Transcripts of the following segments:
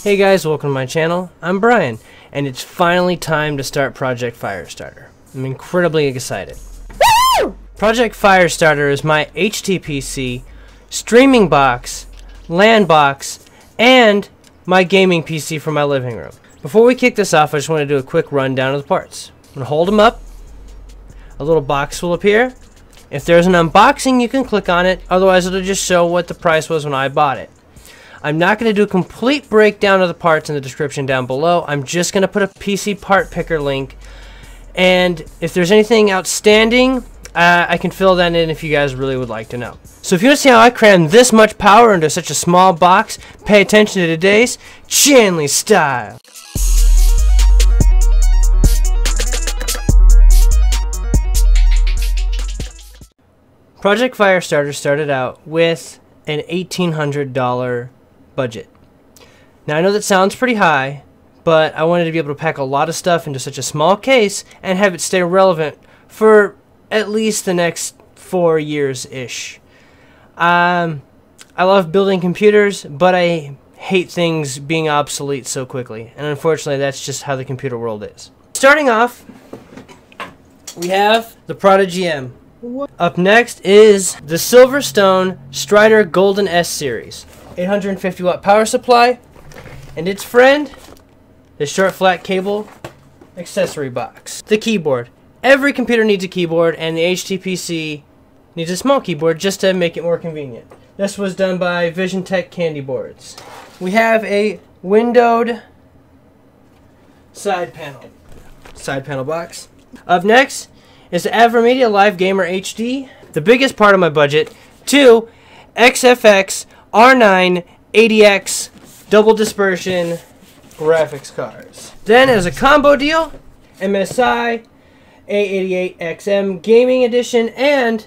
Hey guys, welcome to my channel. I'm Brian, and it's finally time to start Project Firestarter. I'm incredibly excited. Woo! Project Firestarter is my HTPC, streaming box, LAN box, and my gaming PC for my living room. Before we kick this off, I just want to do a quick rundown of the parts. I'm going to hold them up. A little box will appear. If there's an unboxing, you can click on it. Otherwise, it'll just show what the price was when I bought it. I'm not going to do a complete breakdown of the parts in the description down below. I'm just going to put a PC part picker link. And if there's anything outstanding, I can fill that in if you guys really would like to know. So if you want to see how I cram this much power into such a small box, pay attention to today's Chanley style. Project Firestarter started out with an $1,800 budget. Now I know that sounds pretty high, but I wanted to be able to pack a lot of stuff into such a small case and have it stay relevant for at least the next 4 years-ish. I love building computers, but I hate things being obsolete so quickly, and unfortunately that's just how the computer world is. Starting off, we have the Prodigy M. Up next is the Silverstone Strider Golden S series. 850 watt power supply, and its friend, the short flat cable accessory box. The keyboard. Every computer needs a keyboard, and the HTPC needs a small keyboard just to make it more convenient. This was done by VisionTech Candy Boards. We have a windowed side panel box. Up next is the AverMedia Live Gamer HD, the biggest part of my budget, two XFX R9 80X double dispersion graphics cards. Then as a combo deal, MSI A88XM Gaming Edition and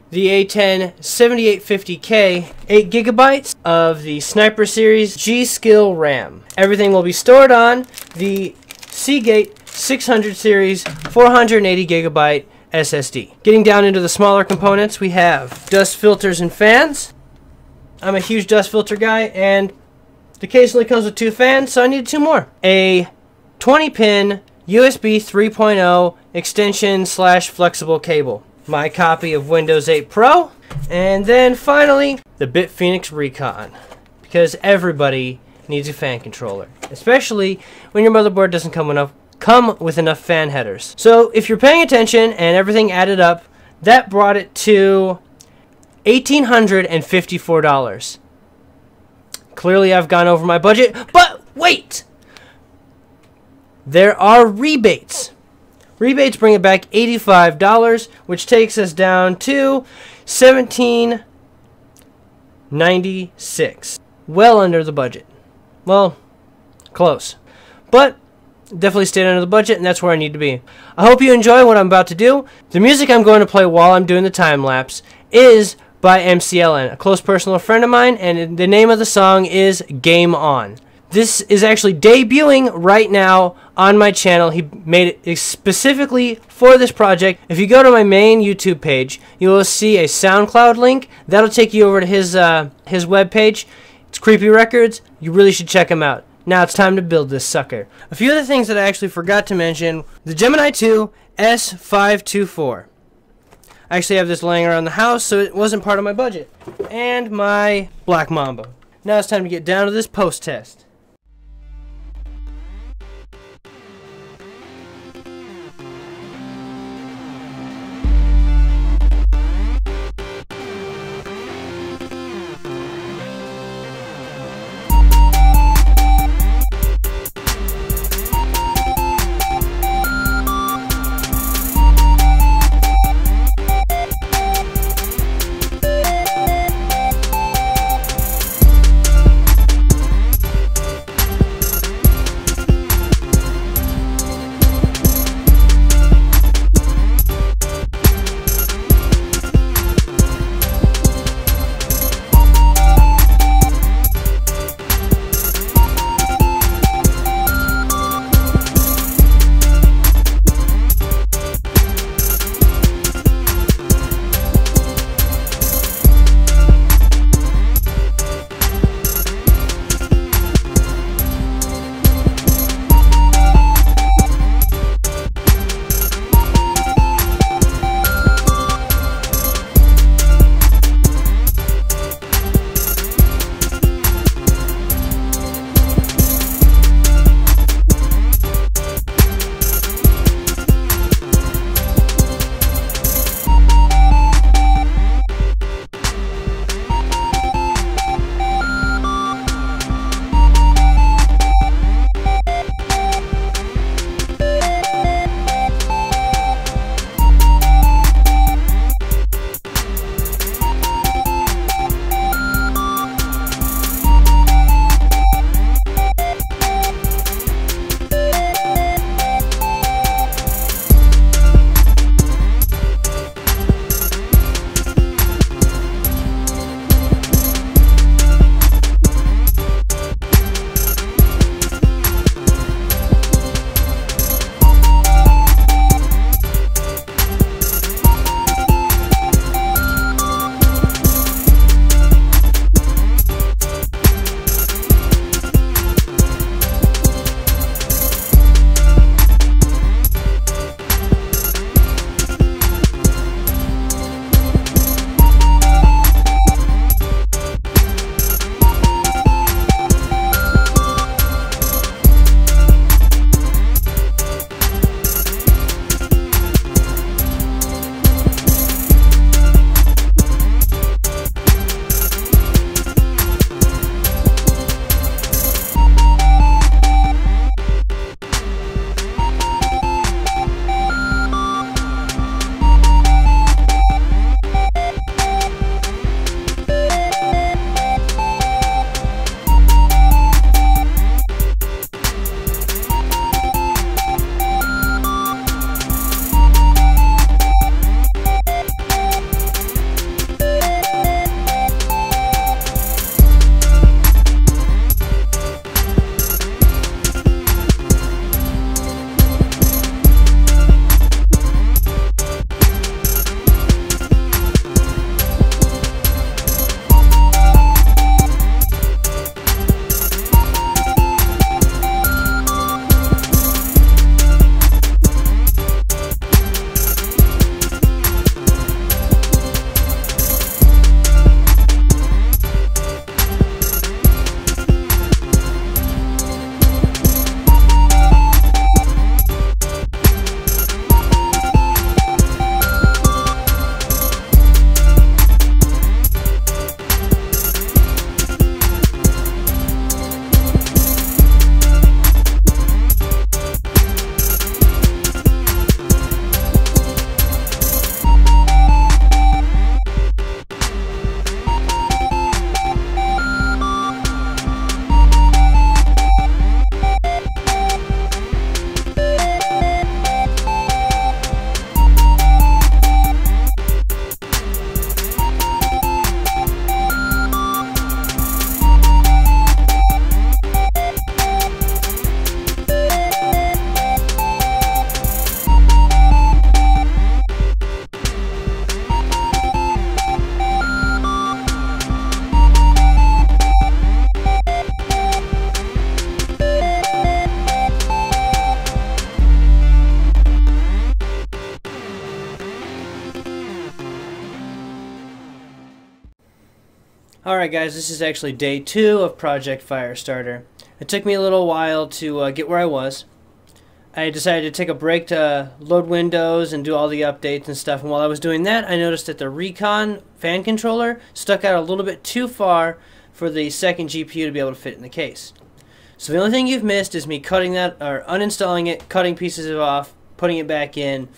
the A10-7850k 8GB of the Sniper Series G-Skill RAM. Everything will be stored on the Seagate 600 series 480GB SSD. Getting down into the smaller components, we have dust filters and fans. I'm a huge dust filter guy, and the case only comes with 2 fans, so I need 2 more. A 20-pin USB 3.0 extension / flexible cable. My copy of Windows 8 Pro. And then finally, the BitPhoenix Recon. Because everybody needs a fan controller. Especially when your motherboard doesn't come with enough fan headers. So if you're paying attention and everything added up, that brought it to $1,854. Clearly I've gone over my budget, but wait! There are rebates. Rebates bring it back $85, which takes us down to $1,796. Well under the budget. Well, close. But definitely stayed under the budget, and that's where I need to be. I hope you enjoy what I'm about to do. The music I'm going to play while I'm doing the time-lapse is by MCLN, a close personal friend of mine, and the name of the song is Game On. This is actually debuting right now on my channel. He made it specifically for this project. If you go to my main YouTube page, you will see a SoundCloud link. That'll take you over to his webpage. It's Creepy Records. You really should check him out. Now it's time to build this sucker. A few other things that I actually forgot to mention. The Gemini 2 S524. I actually have this laying around the house, so it wasn't part of my budget. And my Black Mamba. Now it's time to get down to this post test. Alright guys, this is actually day 2 of Project Firestarter. It took me a little while to get where I was. I decided to take a break to load Windows and do all the updates and stuff, and while I was doing that I noticed that the Recon fan controller stuck out a little bit too far for the second GPU to be able to fit in the case. So the only thing you've missed is me cutting that, or uninstalling it, cutting pieces of it off, putting it back in.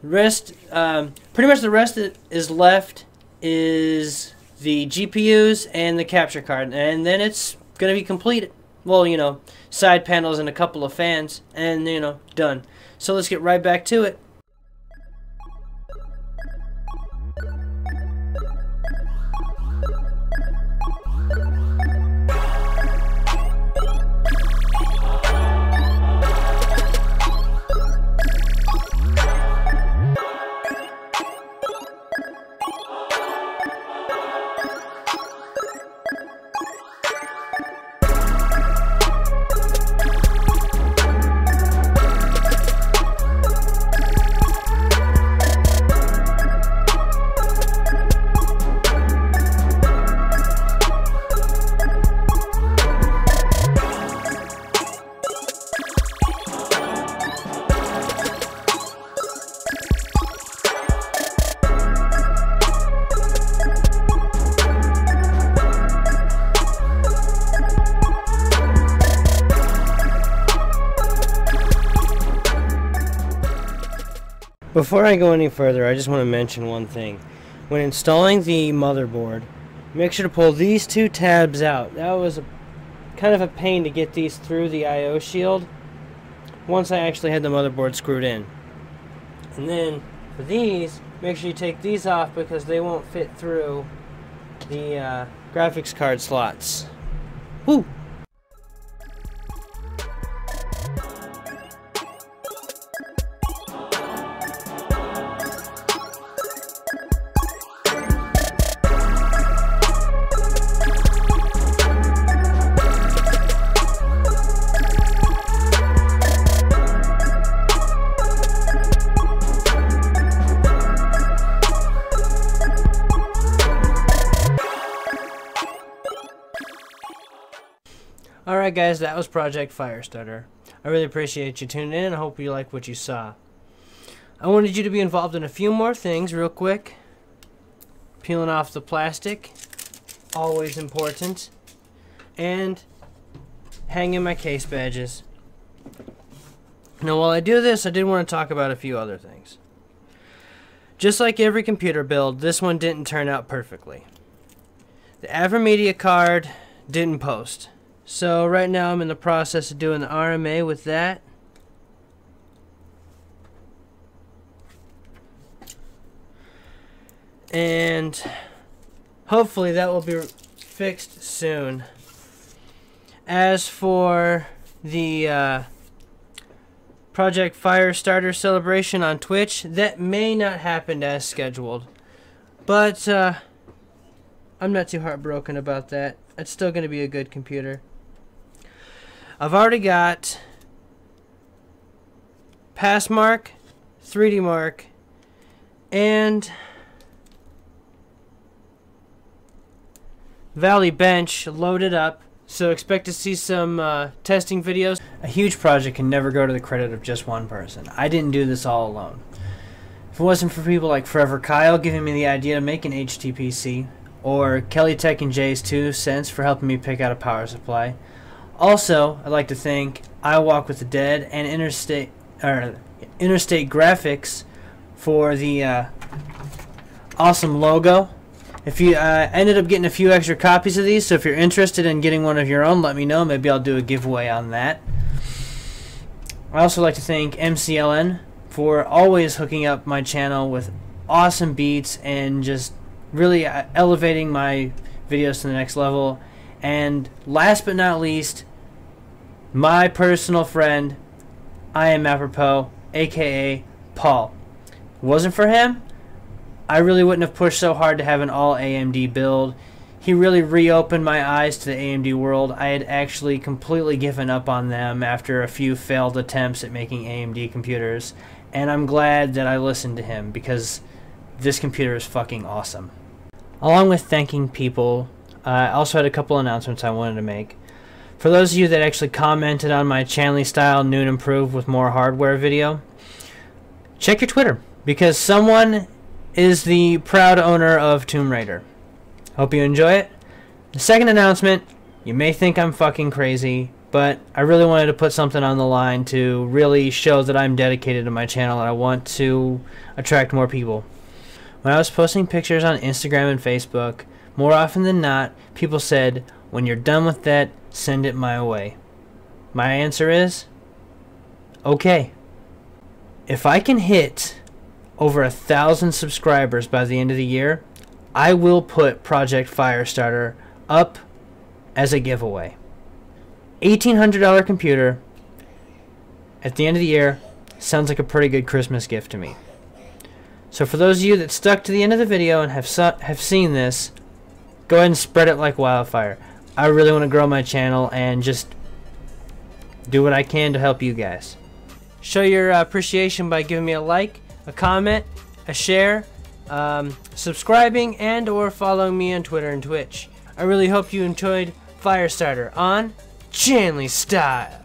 The rest, pretty much the rest that is left is the GPUs and the capture card, and then it's going to be complete. Well, you know, side panels and a couple of fans, and, you know, done. So let's get right back to it. Before I go any further, I just want to mention one thing. When installing the motherboard, make sure to pull these two tabs out. That was kind of a pain to get these through the I/O shield once I actually had the motherboard screwed in. And then for these, make sure you take these off because they won't fit through the graphics card slots. Woo! Alright guys, that was Project Firestarter. I really appreciate you tuning in. I hope you like what you saw. I wanted you to be involved in a few more things real quick. Peeling off the plastic, always important. And hanging my case badges. Now while I do this, I did want to talk about a few other things. Just like every computer build, this one didn't turn out perfectly. The AverMedia card didn't post. So right now I'm in the process of doing the RMA with that. And hopefully that will be fixed soon. As for the Project Firestarter celebration on Twitch, that may not happen as scheduled. But I'm not too heartbroken about that. It's still going to be a good computer. I've already got Passmark, 3D Mark, and Valley Bench loaded up, so expect to see some testing videos. A huge project can never go to the credit of just one person. I didn't do this all alone. If it wasn't for people like Forever Kyle giving me the idea to make an HTPC, or Kelly Tech and Jay's 2 cents for helping me pick out a power supply. Also, I'd like to thank I Walk with the Dead and Interstate Graphics for the awesome logo. If you ended up getting a few extra copies of these, so if you're interested in getting one of your own, let me know. Maybe I'll do a giveaway on that. I also like to thank MCLN for always hooking up my channel with awesome beats and just really elevating my videos to the next level. And last but not least, my personal friend, I Am Apropos, aka Paul. If it wasn't for him, I really wouldn't have pushed so hard to have an all AMD build. He really reopened my eyes to the AMD world. I had actually completely given up on them after a few failed attempts at making AMD computers, and I'm glad that I listened to him because this computer is fucking awesome. Along with thanking people, I also had a couple announcements I wanted to make. For those of you that actually commented on my Chanley style new and improved with more hardware video, check your Twitter, because someone is the proud owner of Tomb Raider. Hope you enjoy it. The second announcement, you may think I'm fucking crazy, but I really wanted to put something on the line to really show that I'm dedicated to my channel and I want to attract more people. When I was posting pictures on Instagram and Facebook, more often than not, people said, when you're done with that, send it my way. My answer is, okay. If I can hit over 1,000 subscribers by the end of the year, I will put Project Firestarter up as a giveaway. $1,800 computer at the end of the year sounds like a pretty good Christmas gift to me. So for those of you that stuck to the end of the video and have seen this, go ahead and spread it like wildfire. I really want to grow my channel and just do what I can to help you guys. Show your appreciation by giving me a like, a comment, a share, subscribing, and or following me on Twitter and Twitch. I really hope you enjoyed Firestarter on Chanley Style.